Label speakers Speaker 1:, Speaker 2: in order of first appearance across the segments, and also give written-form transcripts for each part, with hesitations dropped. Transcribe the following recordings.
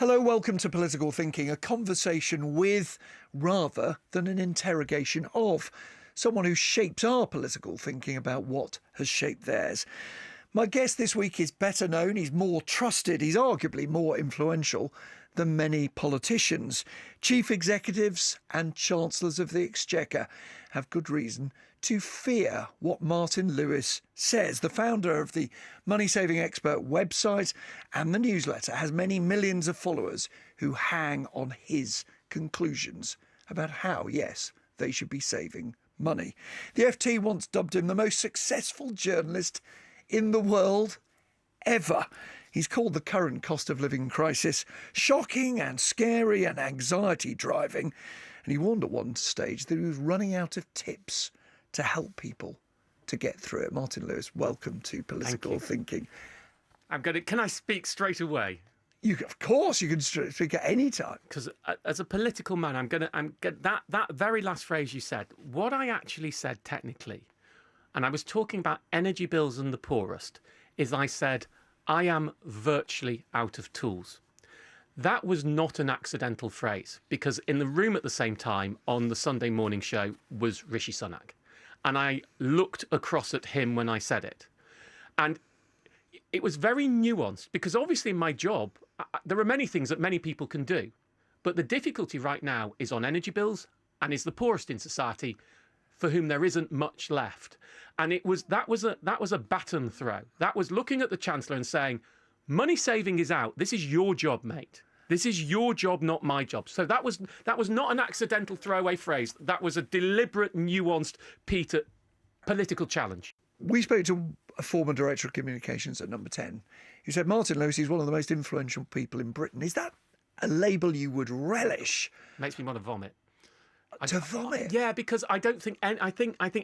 Speaker 1: Hello, welcome to Political Thinking, a conversation with, rather than an interrogation of, someone who shapes our political thinking about what has shaped theirs. My guest this week is better known, he's more trusted, he's arguably more influential than many politicians. Chief executives and chancellors of the Exchequer have good reason to fear what Martin Lewis says. The founder of the money-saving expert website and the newsletter has many millions of followers who hang on his conclusions about how, yes, they should be saving money. The FT once dubbed him the most successful journalist in the world ever. He's called the current cost of living crisis shocking and scary and anxiety driving. And he warned at one stage that he was running out of tips to help people to get through it. Martin Lewis, welcome to Political Thinking.
Speaker 2: Can I speak straight away?
Speaker 1: Of course, you can speak at any time.
Speaker 2: Because as a political man, that very last phrase you said, what I actually said technically, and I was talking about energy bills and the poorest, is I said, I am virtually out of tools. That was not an accidental phrase, because in the room at the same time on the Sunday morning show was Rishi Sunak. And I looked across at him when I said it. And it was very nuanced, because obviously in my job, there are many things that many people can do. But the difficulty right now is on energy bills and is the poorest in society, for whom there isn't much left. And that was a baton throw. That was looking at the Chancellor and saying, money saving is out. This is your job, mate. This is your job, not my job. So that was not an accidental throwaway phrase. That was a deliberate, nuanced political challenge.
Speaker 1: We spoke to a former director of communications at Number 10 who said Martin Lewis is one of the most influential people in Britain. Is that a label you would relish?
Speaker 2: Makes me want to vomit.
Speaker 1: To vomit?
Speaker 2: Yeah, because I think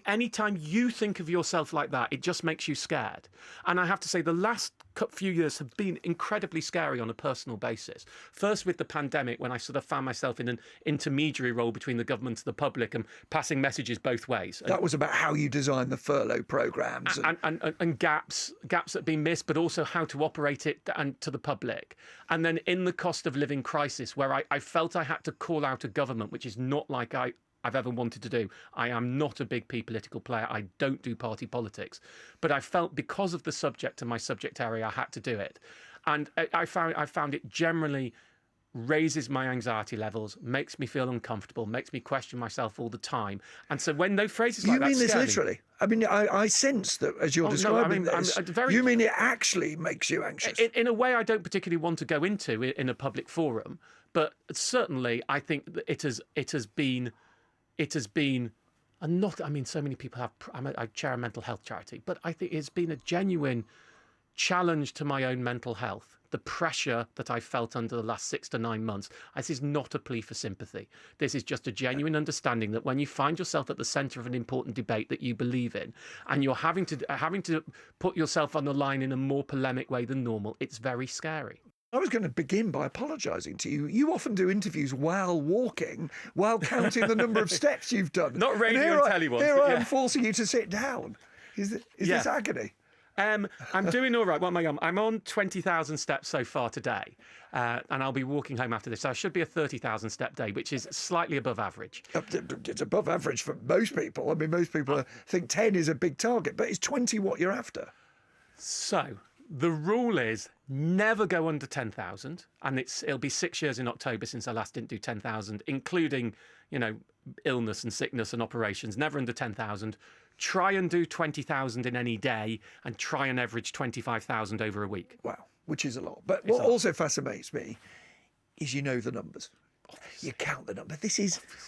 Speaker 2: any time you think of yourself like that, it just makes you scared. And I have to say, the last few years have been incredibly scary on a personal basis. First with the pandemic, when I sort of found myself in an intermediary role between the government and the public and passing messages both ways.
Speaker 1: That was about how you designed the furlough programmes.
Speaker 2: And gaps that have been missed, but also how to operate it and to the public. And then in the cost of living crisis, where I felt I had to call out a government, which is not like I've ever wanted to do. I am not a big P political player. I don't do party politics. But I felt because of the subject and my subject area, I had to do it. And I found it generally raises my anxiety levels, makes me feel uncomfortable, makes me question myself all the time. And so when those phrases like that
Speaker 1: You mean this literally? I mean, I sense that as you're describing this, you mean it actually makes you anxious?
Speaker 2: In a way I don't particularly want to go into in a public forum, but certainly I think that it has been, and not, I mean, so many people have, I chair a mental health charity, but I think it's been a genuine challenge to my own mental health. The pressure that I felt under the last 6 to 9 months. This is not a plea for sympathy. This is just a genuine understanding that when you find yourself at the centre of an important debate that you believe in, and you're having to put yourself on the line in a more polemic way than normal, it's very scary.
Speaker 1: I was going to begin by apologising to you. You often do interviews while walking, while counting the number of steps you've done.
Speaker 2: Not radio and telly ones.
Speaker 1: Here I am forcing you to sit down. Is this agony?
Speaker 2: I'm doing all right. What am I on? I'm on 20,000 steps so far today, and I'll be walking home after this. So I should be a 30,000 step day, which is slightly above average.
Speaker 1: It's above average for most people. I mean, most people think 10 is a big target, but is 20 what you're after?
Speaker 2: So the rule is never go under 10,000, and it'll be 6 years in October since I last didn't do 10,000, including, illness and sickness and operations. Never under 10,000. Try and do 20,000 in any day, and try and average 25,000 over a week.
Speaker 1: Wow, which is a lot. But what also fascinates me is the numbers.
Speaker 2: Obviously.
Speaker 1: You count the number.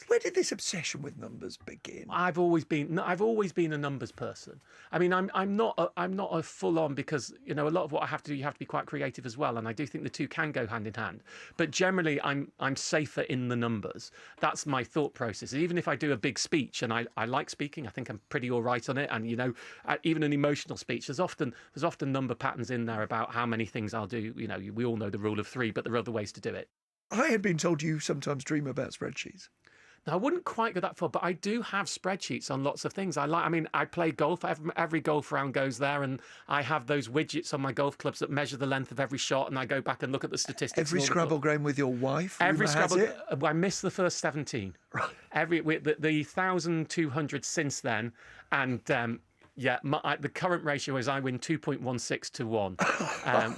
Speaker 1: Where did this obsession with numbers begin?
Speaker 2: I've always been a numbers person. I mean, I'm not a full on, because a lot of what I have to do, you have to be quite creative as well, and I do think the two can go hand in hand. But generally, I'm safer in the numbers. That's my thought process. Even if I do a big speech, and I like speaking, I think I'm pretty all right on it. And even an emotional speech, there's often number patterns in there about how many things I'll do. We all know the rule of 3, but there are other ways to do it.
Speaker 1: I had been told you sometimes dream about spreadsheets.
Speaker 2: I wouldn't quite go that far, but I do have spreadsheets on lots of things. I mean, I play golf. Every golf round goes there, and I have those widgets on my golf clubs that measure the length of every shot, and I go back and look at the statistics.
Speaker 1: Every Scrabble game with your wife.
Speaker 2: Every
Speaker 1: rumour has
Speaker 2: Scrabble.
Speaker 1: it?
Speaker 2: I missed the first 17.
Speaker 1: Right.
Speaker 2: The 1,200 since then, and. The current ratio is I win 2.16 to 1.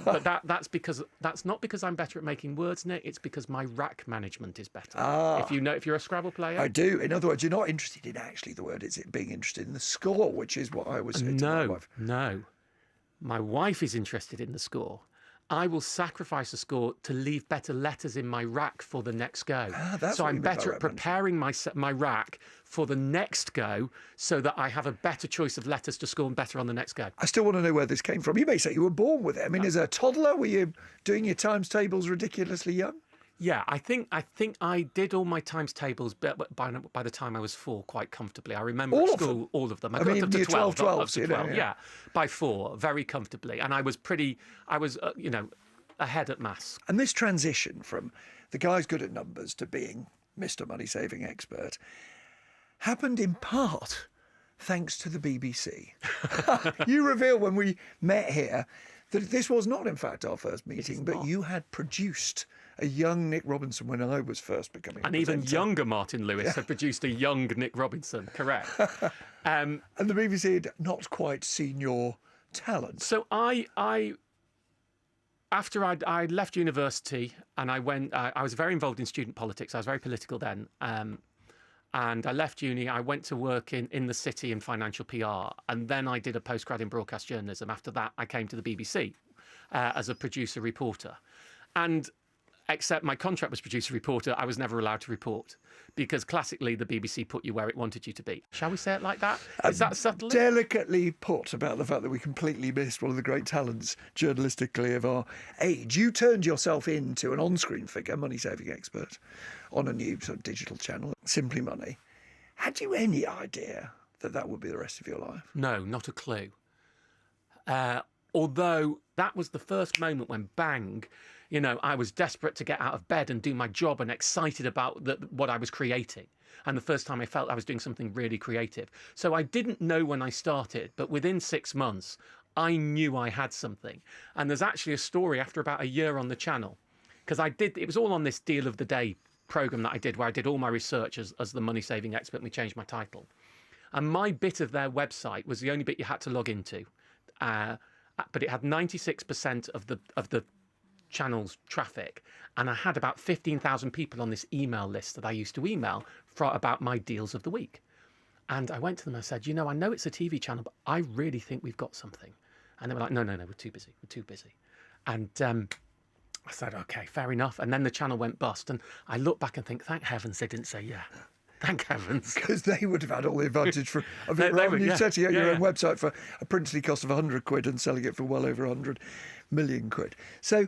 Speaker 2: But that's not because I'm better at making words, Nick. It's because my rack management is better. If you're a Scrabble player.
Speaker 1: I do. In other words, you're not interested in actually the word, it's it being interested in the score, which is what I was saying to my wife.
Speaker 2: No. My wife is interested in the score. I will sacrifice a score to leave better letters in my rack for the next go.
Speaker 1: That's
Speaker 2: so
Speaker 1: what
Speaker 2: I'm
Speaker 1: you mean by
Speaker 2: better at preparing my rack for the next go so that I have a better choice of letters to score and better on the next go.
Speaker 1: I still want to know where this came from. You may say you were born with it. I mean, as a toddler, were you doing your times tables ridiculously young?
Speaker 2: Yeah, I think I did all my times tables by the time I was 4 quite comfortably. I remember
Speaker 1: All
Speaker 2: at
Speaker 1: of
Speaker 2: school
Speaker 1: them?
Speaker 2: all of them.
Speaker 1: I mean,
Speaker 2: got up to
Speaker 1: year
Speaker 2: 12,
Speaker 1: 12,
Speaker 2: up to
Speaker 1: you know,
Speaker 2: 12, yeah, by 4 very comfortably, and I was ahead at maths.
Speaker 1: And this transition from the guy's good at numbers to being Mr. Money Saving Expert happened in part thanks to the BBC. You revealed when we met here that this was not, in fact, our first meeting, but you had produced a young Nick Robinson when I was first becoming
Speaker 2: An even younger Martin Lewis had produced a young Nick Robinson, correct.
Speaker 1: And the BBC had not quite seen your talent.
Speaker 2: So after I left university and I was very involved in student politics. I was very political then. And I left uni. I went to work in the city in financial PR. And then I did a postgrad in broadcast journalism. After that, I came to the BBC as a producer reporter. And except my contract was producer reporter, I was never allowed to report because classically the BBC put you where it wanted you to be. Shall we say it like that? Is that subtle?
Speaker 1: Delicately put about the fact that we completely missed one of the great talents journalistically of our age. You turned yourself into an on-screen figure, money saving expert, on a new sort of digital channel, Simply Money. Had you any idea that that would be the rest of your life?
Speaker 2: No, not a clue. Although that was the first moment when bang, I was desperate to get out of bed and do my job and excited about what I was creating. And the first time I felt I was doing something really creative. So I didn't know when I started, but within 6 months, I knew I had something. And there's actually a story after about a year on the channel, because it was all on this Deal of the Day program that I did, where I did all my research as the money saving expert, and we changed my title. And my bit of their website was the only bit you had to log into. But it had 96% of the channel's traffic, and I had about 15,000 people on this email list that I used to email about my deals of the week. And I went to them and I said, I know it's a TV channel, but I really think we've got something. And they were like, no, we're too busy. And I said, okay, fair enough. And then the channel went bust, and I look back and think, thank heavens they didn't say yeah. Thank heavens.
Speaker 1: Because they would have had all the advantage of it rather than you setting up your own website for a princely cost of 100 quid and selling it for well over 100 million quid. So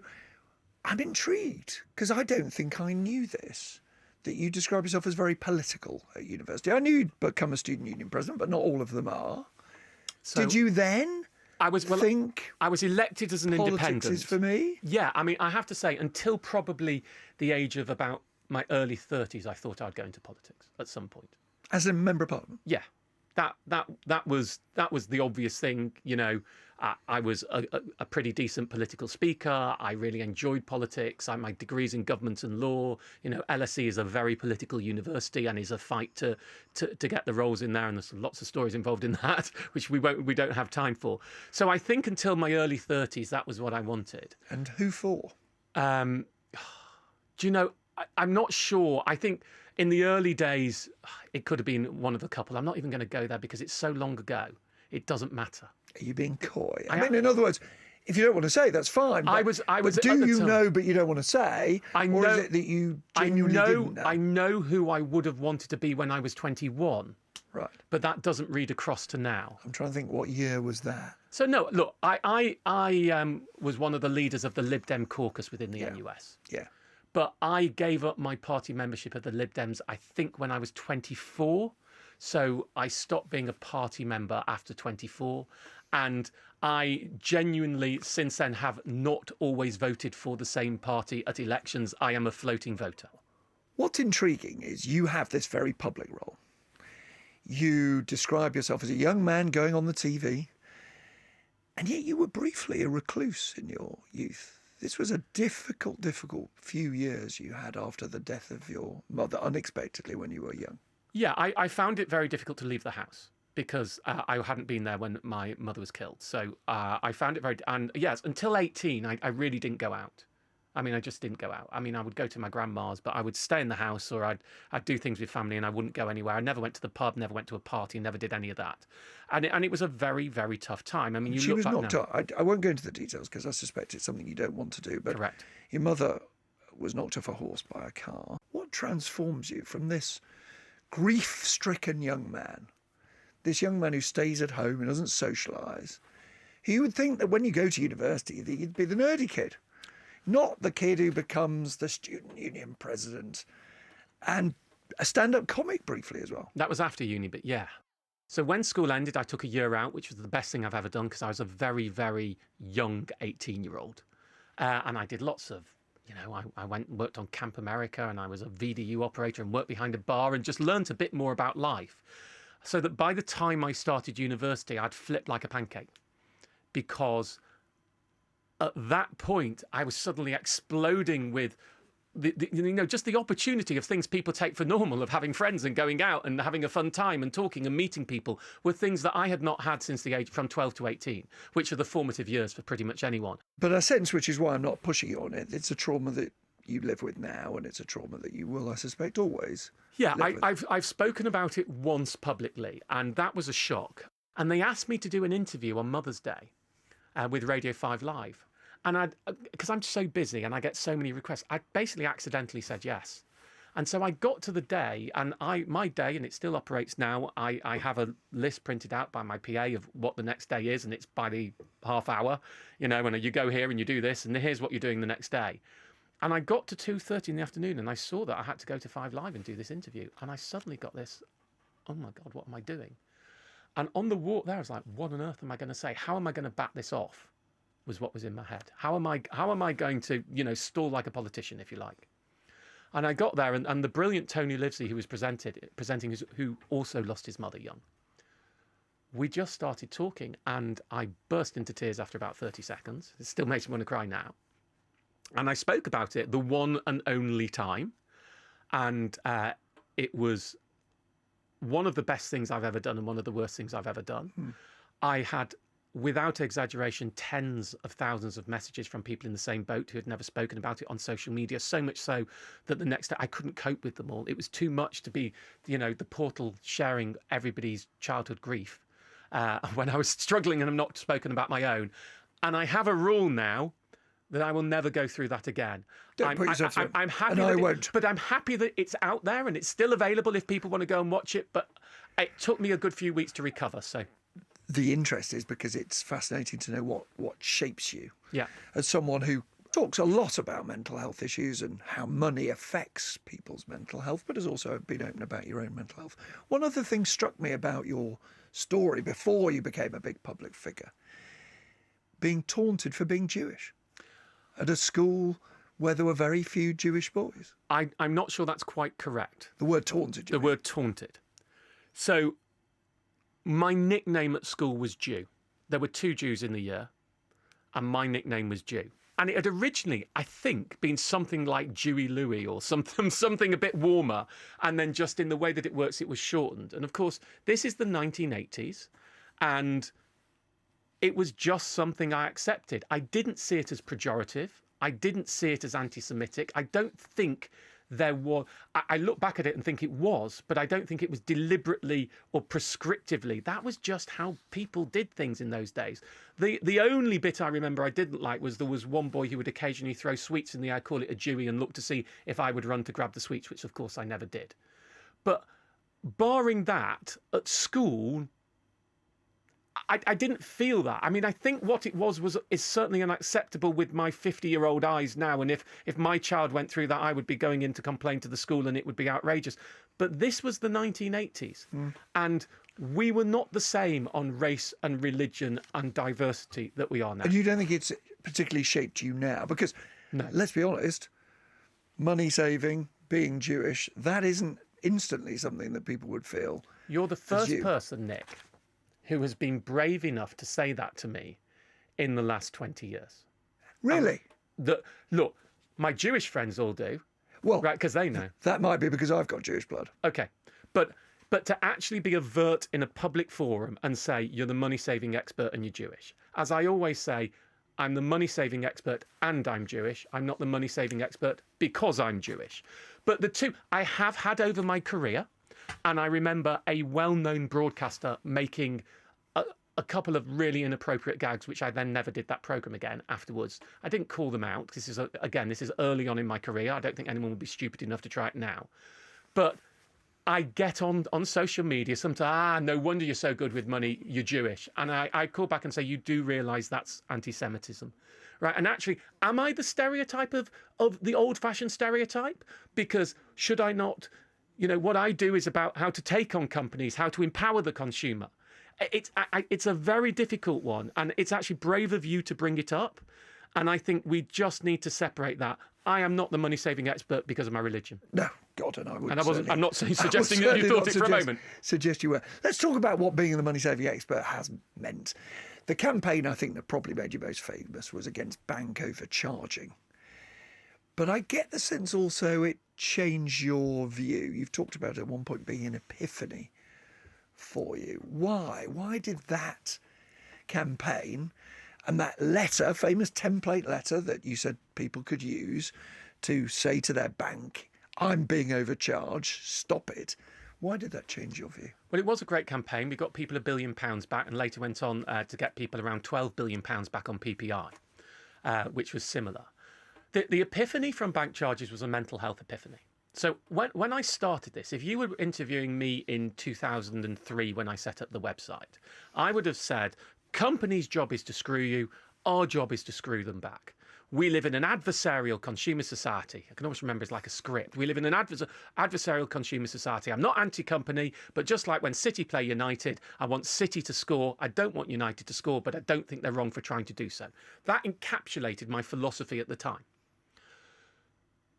Speaker 1: I'm intrigued, because I don't think I knew this, that you describe yourself as very political at university. I knew you'd become a student union president, but not all of them are. So did you then think
Speaker 2: I was elected as an independent?
Speaker 1: Politics is for me?
Speaker 2: Yeah, I mean, I have to say, until probably the age of about my early 30s, I thought I'd go into politics at some point.
Speaker 1: As a member of parliament?
Speaker 2: Yeah, that was the obvious thing. I was a pretty decent political speaker. I really enjoyed politics. My degree's in government and law. LSE is a very political university, and is a fight to get the roles in there. And there's lots of stories involved in that, which we don't have time for. So I think until my early 30s, that was what I wanted.
Speaker 1: And who for?
Speaker 2: I'm not sure. I think in the early days, it could have been one of a couple. I'm not even going to go there because it's so long ago. It doesn't matter.
Speaker 1: Are you being coy? I mean, in other words, if you don't want to say, that's fine. But,
Speaker 2: I was.
Speaker 1: But do you know, but you don't want to say? Or is it that you genuinely didn't know?
Speaker 2: I know who I would have wanted to be when I was 21.
Speaker 1: Right.
Speaker 2: But that doesn't read across to now.
Speaker 1: I'm trying to think, what year was that?
Speaker 2: So no, look, I was one of the leaders of the Lib Dem caucus within the NUS.
Speaker 1: Yeah.
Speaker 2: But I gave up my party membership of the Lib Dems, I think, when I was 24. So I stopped being a party member after 24. And I genuinely, since then, have not always voted for the same party at elections. I am a floating voter.
Speaker 1: What's intriguing is you have this very public role. You describe yourself as a young man going on the TV, and yet you were briefly a recluse in your youth. This was a difficult few years you had after the death of your mother, unexpectedly when you were young.
Speaker 2: Yeah, I found it very difficult to leave the house because I hadn't been there when my mother was killed. So I found it and yes, until 18, I really didn't go out. I mean, I just didn't go out. I mean, I would go to my grandma's, but I would stay in the house, or I'd do things with family, and I wouldn't go anywhere. I never went to the pub, never went to a party, never did any of that. And it was a very, very tough time. I mean,
Speaker 1: She was knocked up. I won't go into the details because I suspect it's something you don't want to do. But
Speaker 2: correct.
Speaker 1: Your mother was knocked off a horse by a car. What transforms you from this grief-stricken young man, this young man who stays at home and doesn't socialise? You would think that when you go to university, that you'd be the nerdy kid. Not the kid who becomes the student union president and a stand-up comic briefly as well.
Speaker 2: That was after uni, but yeah. So when school ended, I took a year out, which was the best thing I've ever done because I was a very, very young 18-year-old. And I did lots of, I went and worked on Camp America, and I was a VDU operator and worked behind a bar and just learnt a bit more about life. So that by the time I started university, I'd flipped like a pancake because at that point, I was suddenly exploding with just the opportunity of things people take for normal, of having friends and going out and having a fun time and talking and meeting people, were things that I had not had since the age from 12 to 18, which are the formative years for pretty much anyone.
Speaker 1: But a sense, which is why I'm not pushing you on it, it's a trauma that you live with now, and it's a trauma that you will, I suspect, always.
Speaker 2: Yeah, I've spoken about it once publicly, and that was a shock. And they asked me to do an interview on Mother's Day with Radio 5 Live. And because I'm so busy and I get so many requests, I basically accidentally said yes. And so I got to the day, and my day, and it still operates now, I have a list printed out by my PA of what the next day is, and it's by the half hour, and you go here and you do this, and here's what you're doing the next day. And I got to 2:30 in the afternoon, and I saw that I had to go to 5 Live and do this interview. And I suddenly got this, oh my God, what am I doing? And on the walk there, I was like, what on earth am I going to say? How am I going to back this off? Was what was in my head. How am I going to, stall like a politician, if you like? And I got there, and the brilliant Tony Livesey, who was presenting, who also lost his mother young, we just started talking, and I burst into tears after about 30 seconds. It still makes me want to cry now. And I spoke about it the one and only time, and it was one of the best things I've ever done and one of the worst things I've ever done. I had, without exaggeration, tens of thousands of messages from people in the same boat who had never spoken about it on social media, so much so that the next day I couldn't cope with them all. It was too much to be, the portal sharing everybody's childhood grief when I was struggling and I'm not spoken about my own. And I have a rule now that I will never go through that again.
Speaker 1: Don't put yourself through it.
Speaker 2: I'm happy
Speaker 1: and I won't.
Speaker 2: But I'm happy that it's out there and it's still available if people want to go and watch it. But it took me a good few weeks to recover, so...
Speaker 1: The interest is because it's fascinating to know what shapes you.
Speaker 2: Yeah.
Speaker 1: As someone who talks a lot about mental health issues and how money affects people's mental health, but has also been open about your own mental health. One other thing struck me about your story before you became a big public figure, being taunted for being Jewish at a school where there were very few Jewish boys.
Speaker 2: I'm not sure that's quite correct.
Speaker 1: The word taunted.
Speaker 2: The word taunted. So... my nickname at school was Jew. There were 2 Jews in the year, and my nickname was Jew. And it had originally, I think, been something like Jewy Louis or something a bit warmer. And then just in the way that it works, it was shortened. And of course, this is the 1980s, and it was just something I accepted. I didn't see it as pejorative. I didn't see it as anti-Semitic. I don't think... there was, I look back at it and think it was, but I don't think it was deliberately or prescriptively. That was just how people did things in those days. The only bit I remember I didn't like was there was one boy who would occasionally throw sweets in the air, call it a Jewy, and look to see if I would run to grab the sweets, which of course I never did. But barring that, at school, I didn't feel that. I mean, I think what it is certainly unacceptable with my 50-year-old eyes now. And if my child went through that, I would be going in to complain to the school and it would be outrageous. But this was the 1980s. And we were not the same on race and religion and diversity that we are now.
Speaker 1: And you don't think it's particularly shaped you now? Because,
Speaker 2: no.
Speaker 1: Let's be honest, money saving, being Jewish, that isn't instantly something that people would feel.
Speaker 2: You're the first
Speaker 1: you.
Speaker 2: person, Nick, who has been brave enough to say that to me in the last 20 years.
Speaker 1: Really?
Speaker 2: Look, my Jewish friends all do,
Speaker 1: Well,
Speaker 2: right? Because they know.
Speaker 1: that might be because I've got Jewish blood.
Speaker 2: Okay, but to actually be overt in a public forum and say you're the money-saving expert and you're Jewish, as I always say, I'm the money-saving expert and I'm Jewish. I'm not the money-saving expert because I'm Jewish. But the two I have had over my career, and I remember a well-known broadcaster making a couple of really inappropriate gags, which I then never did that programme again afterwards. I didn't call them out. This is early on in my career. I don't think anyone would be stupid enough to try it now. But I get on social media sometimes, no wonder you're so good with money, you're Jewish. And I call back and say, you do realise that's anti-Semitism. Right? And actually, am I the stereotype of the old-fashioned stereotype? Because should I not, what I do is about how to take on companies, how to empower the consumer. It's a very difficult one, and it's actually brave of you to bring it up. And I think we just need to separate that. I am not the money-saving expert because of my religion.
Speaker 1: No, God, and I wouldn't.
Speaker 2: And I'm not suggesting that you thought it for a moment.
Speaker 1: Suggest you were. Let's talk about what being the money-saving expert has meant. The campaign, I think, that probably made you most famous was against bank overcharging. But I get the sense also it changed your view. You've talked about it at one point being an epiphany for you. Why? Why did that campaign and that letter, famous template letter that you said people could use to say to their bank, I'm being overcharged, stop it. Why did that change your view?
Speaker 2: Well, it was a great campaign. We got people £1 billion back and later went on to get people around £12 billion back on PPI, which was similar. The epiphany from bank charges was a mental health epiphany. So when I started this, if you were interviewing me in 2003 when I set up the website, I would have said, companies' job is to screw you, our job is to screw them back. We live in an adversarial consumer society. I can almost remember it's like a script. We live in an adversarial consumer society. I'm not anti-company, but just like when City play United, I want City to score. I don't want United to score, but I don't think they're wrong for trying to do so. That encapsulated my philosophy at the time.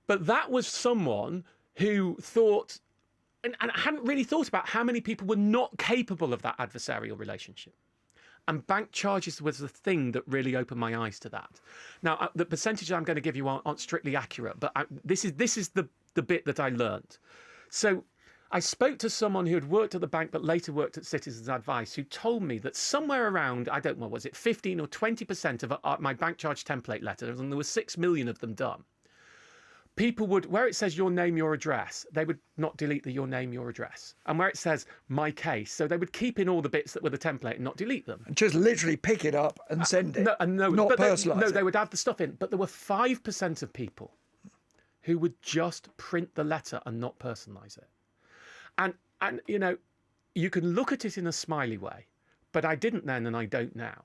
Speaker 2: But that was someone who thought, and I hadn't really thought about how many people were not capable of that adversarial relationship. And bank charges was the thing that really opened my eyes to that. Now, the percentages I'm going to give you aren't strictly accurate, but this is the bit that I learned. So I spoke to someone who had worked at the bank but later worked at Citizens Advice, who told me that somewhere around, I don't know, was it 15 or 20% of my bank charge template letters, and there were 6 million of them done, people would, where it says your name, your address, they would not delete the your name, your address. And where it says my case, so they would keep in all the bits that were the template and not delete them.
Speaker 1: And just literally pick it up and send it. Not personalise it.
Speaker 2: They would add the stuff in. But there were 5% of people who would just print the letter and not personalise it. And you can look at it in a smiley way, but I didn't then and I don't now.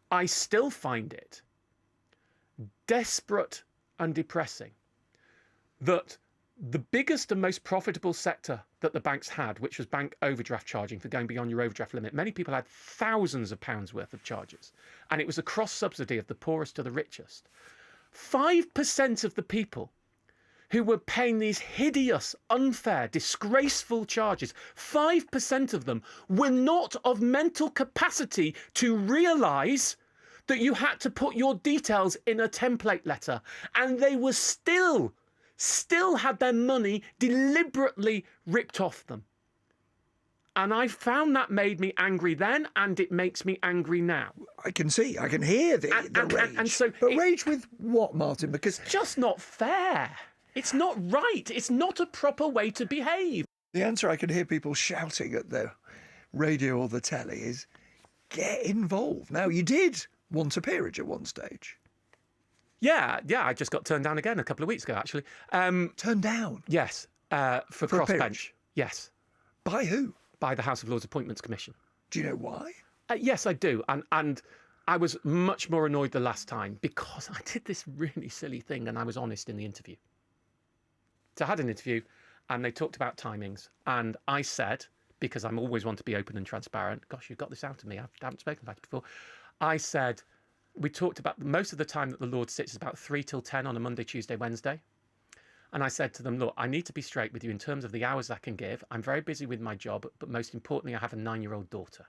Speaker 2: I still find it desperate and depressing that the biggest and most profitable sector that the banks had, which was bank overdraft charging for going beyond your overdraft limit, many people had thousands of pounds worth of charges. And it was a cross-subsidy of the poorest to the richest. 5% of the people who were paying these hideous, unfair, disgraceful charges, 5% of them were not of mental capacity to realise that you had to put your details in a template letter. And they were still had their money deliberately ripped off them. And I found that made me angry then, and it makes me angry now.
Speaker 1: I can hear the rage.
Speaker 2: And so
Speaker 1: rage with what, Martin? Because
Speaker 2: it's just not fair. It's not right. It's not a proper way to behave.
Speaker 1: The answer I can hear people shouting at the radio or the telly is, get involved. Now, you did want a peerage at one stage.
Speaker 2: Yeah, I just got turned down again a couple of weeks ago, actually.
Speaker 1: Turned down?
Speaker 2: Yes, for crossbench. Yes.
Speaker 1: By who?
Speaker 2: By the House of Lords Appointments Commission.
Speaker 1: Do you know why?
Speaker 2: Yes, I do. And I was much more annoyed the last time because I did this really silly thing and I was honest in the interview. So I had an interview and they talked about timings. And I said, because I'm always want to be open and transparent, gosh, you've got this out of me. I haven't spoken about it before. I said, we talked about most of the time that the Lord sits is about 3 till 10 on a Monday, Tuesday, Wednesday. And I said to them, look, I need to be straight with you in terms of the hours I can give. I'm very busy with my job, but most importantly, I have a 9-year-old daughter.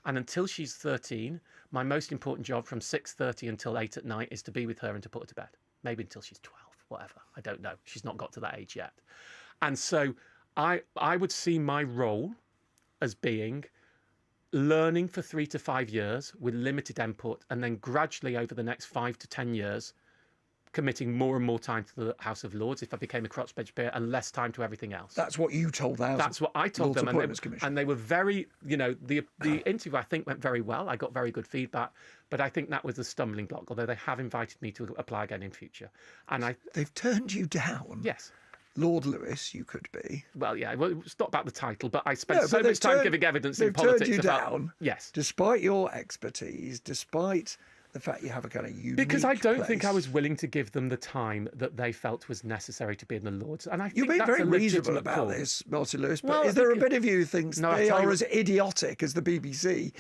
Speaker 2: And until she's 13, my most important job from 6:30 until 8 at night is to be with her and to put her to bed. Maybe until she's 12, whatever. I don't know. She's not got to that age yet. And so I would see my role as being learning for 3 to 5 years with limited input, and then gradually over the next 5 to 10 years, committing more and more time to the House of Lords if I became a crossbench peer, and less time to everything else.
Speaker 1: That's what you told the House.
Speaker 2: That's what I told them. And they were very, the interview, I think, went very well. I got very good feedback. But I think that was a stumbling block, although they have invited me to apply again in future. And
Speaker 1: They've turned you down?
Speaker 2: Yes.
Speaker 1: Lord Lewis, you could be.
Speaker 2: Well, yeah, it's not about the title, but I spent so much time giving evidence in politics
Speaker 1: turned you
Speaker 2: about...
Speaker 1: down,
Speaker 2: yes.
Speaker 1: Despite your expertise, despite the fact you have a kind of unique
Speaker 2: Because I don't think I
Speaker 1: place.
Speaker 2: was willing to give them the time that they felt was necessary to be in the Lords. And I think
Speaker 1: You've been
Speaker 2: that's
Speaker 1: very
Speaker 2: a
Speaker 1: reasonable
Speaker 2: legitimate
Speaker 1: about
Speaker 2: call.
Speaker 1: this, Martin Lewis, but
Speaker 2: Well,
Speaker 1: is there a bit of you who thinks
Speaker 2: No,
Speaker 1: they
Speaker 2: I'll tell
Speaker 1: are
Speaker 2: you-
Speaker 1: as idiotic as the BBC,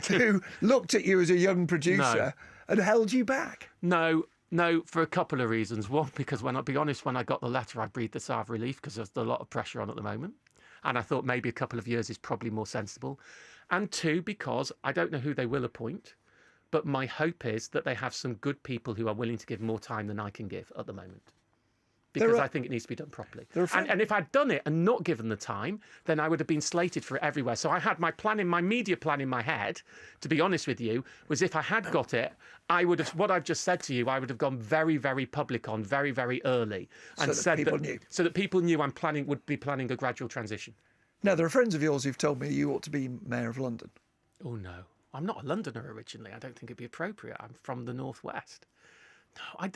Speaker 1: who looked at you as a young producer and held you back?
Speaker 2: No, for a couple of reasons. One, because I'll be honest, when I got the letter, I breathed a sigh of relief because there's a lot of pressure on at the moment. And I thought maybe a couple of years is probably more sensible. And two, because I don't know who they will appoint, but my hope is that they have some good people who are willing to give more time than I can give at the moment. Because I think it needs to be done properly. And if I'd done it and not given the time, then I would have been slated for it everywhere. So I had my media plan in my head, to be honest with you, was if I had got it, I would have, what I've just said to you, I would have gone very, very public on very, very early. And
Speaker 1: so that people
Speaker 2: knew would be planning a gradual transition.
Speaker 1: Now, there are friends of yours who've told me you ought to be Mayor of London.
Speaker 2: Oh, no. I'm not a Londoner originally. I don't think it'd be appropriate. I'm from the Northwest. No,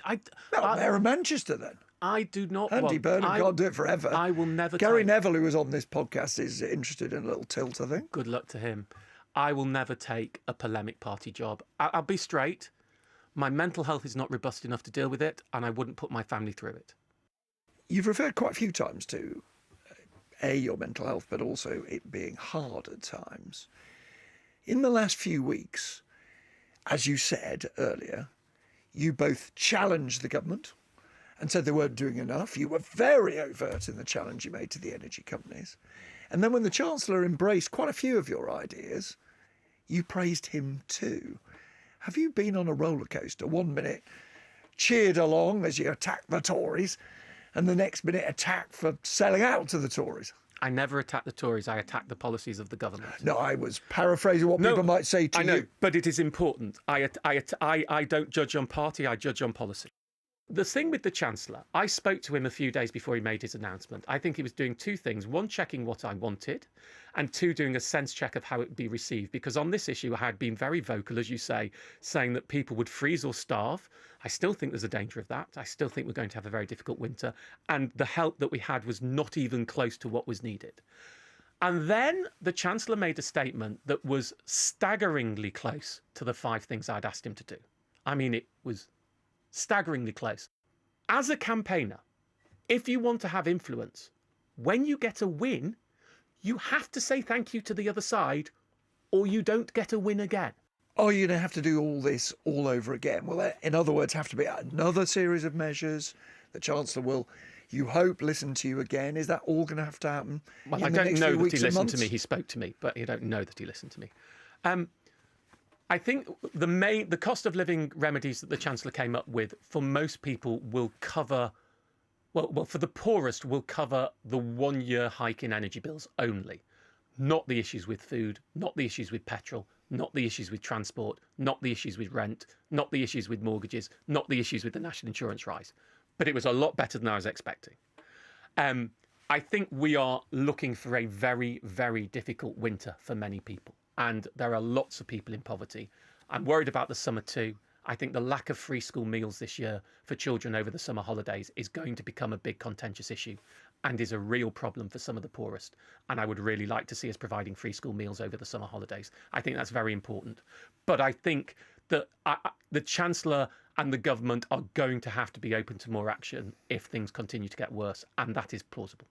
Speaker 1: Mayor of Manchester, then.
Speaker 2: I do not
Speaker 1: Andy Burnham can't do it forever.
Speaker 2: I will never
Speaker 1: Gary Neville, who was on this podcast, is interested in a little tilt, I think.
Speaker 2: Good luck to him. I will never take a polemic party job. I'll be straight. My mental health is not robust enough to deal with it, and I wouldn't put my family through it.
Speaker 1: You've referred quite a few times to, your mental health, but also it being hard at times. In the last few weeks, as you said earlier, you both challenged the government and said they weren't doing enough. You were very overt in the challenge you made to the energy companies. And then when the Chancellor embraced quite a few of your ideas, you praised him too. Have you been on a roller coaster? 1 minute cheered along as you attacked the Tories, and the next minute attacked for selling out to the Tories?
Speaker 2: I never attack the Tories. I attack the policies of the government.
Speaker 1: No, I was paraphrasing what people might say to you.
Speaker 2: I know, but it is important. I don't judge on party. I judge on policy. The thing with the Chancellor, I spoke to him a few days before he made his announcement. I think he was doing two things. One, checking what I wanted, and two, doing a sense check of how it would be received. Because on this issue, I had been very vocal, as you say, saying that people would freeze or starve. I still think there's a danger of that. I still think we're going to have a very difficult winter. And the help that we had was not even close to what was needed. And then the Chancellor made a statement that was staggeringly close to the 5 things I'd asked him to do. I mean, it was staggeringly close. As a campaigner, if you want to have influence, when you get a win, you have to say thank you to the other side, or you don't get a win again.
Speaker 1: Are you going to have to do all this all over again? Will there, in other words, have to be another series of measures? The Chancellor will, you hope, listen to you again. Is that all going to have to happen?
Speaker 2: Well, I don't know that he listened to me. He spoke to me, but you don't know that he listened to me. I think the cost of living remedies that the Chancellor came up with for most people will cover, well, for the poorest will cover the 1-year hike in energy bills only, not the issues with food, not the issues with petrol, not the issues with transport, not the issues with rent, not the issues with mortgages, not the issues with the national insurance rise. But it was a lot better than I was expecting. I think we are looking for a very, very difficult winter for many people. And there are lots of people in poverty. I'm worried about the summer too. I think the lack of free school meals this year for children over the summer holidays is going to become a big contentious issue and is a real problem for some of the poorest. And I would really like to see us providing free school meals over the summer holidays. I think that's very important. But I think that the Chancellor and the government are going to have to be open to more action if things continue to get worse. And that is plausible.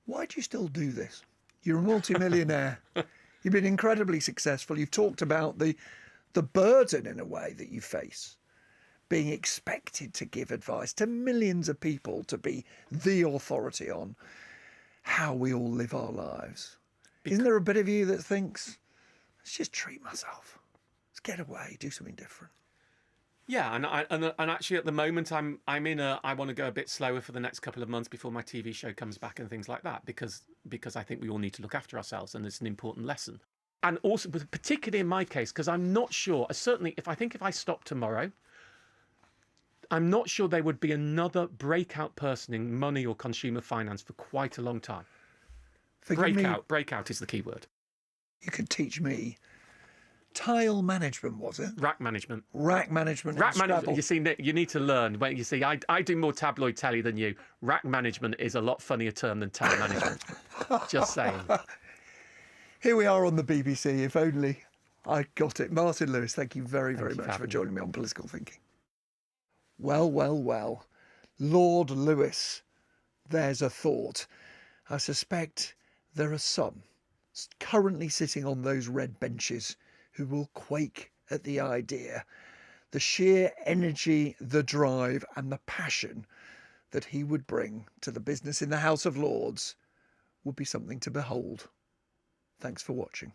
Speaker 1: Why do you still do this? You're a multimillionaire. You've been incredibly successful. You've talked about the burden, in a way, that you face. being expected to give advice to millions of people, to be the authority on how we all live our lives. Isn't there a bit of you that thinks, let's just treat myself, let's get away, do something different?
Speaker 2: Yeah, and actually at the moment I'm in a I want to go a bit slower for the next couple of months before my TV show comes back and things like that, because I think we all need to look after ourselves, and it's an important lesson. And also, but particularly in my case, because I'm not sure. Certainly, if I stop tomorrow, I'm not sure there would be another breakout person in money or consumer finance for quite a long time.
Speaker 1: Forgive me,
Speaker 2: Breakout is the key word.
Speaker 1: you could teach me tile management, was it?
Speaker 2: Rack management.
Speaker 1: Rack management.
Speaker 2: Rack
Speaker 1: and
Speaker 2: management.
Speaker 1: Scrabble.
Speaker 2: You see, Nick, you need to learn. Well, you see, I do more tabloid telly than you. Rack management is a lot funnier term than tile management. Just saying.
Speaker 1: Here we are on the BBC. If only I got it. Martin Lewis, thank you very, very much for joining me on Political Thinking. Well, well, well. Lord Lewis, there's a thought. I suspect there are some currently sitting on those red benches who will quake at the idea. The sheer energy, the drive and the passion that he would bring to the business in the House of Lords would be something to behold. Thanks for watching.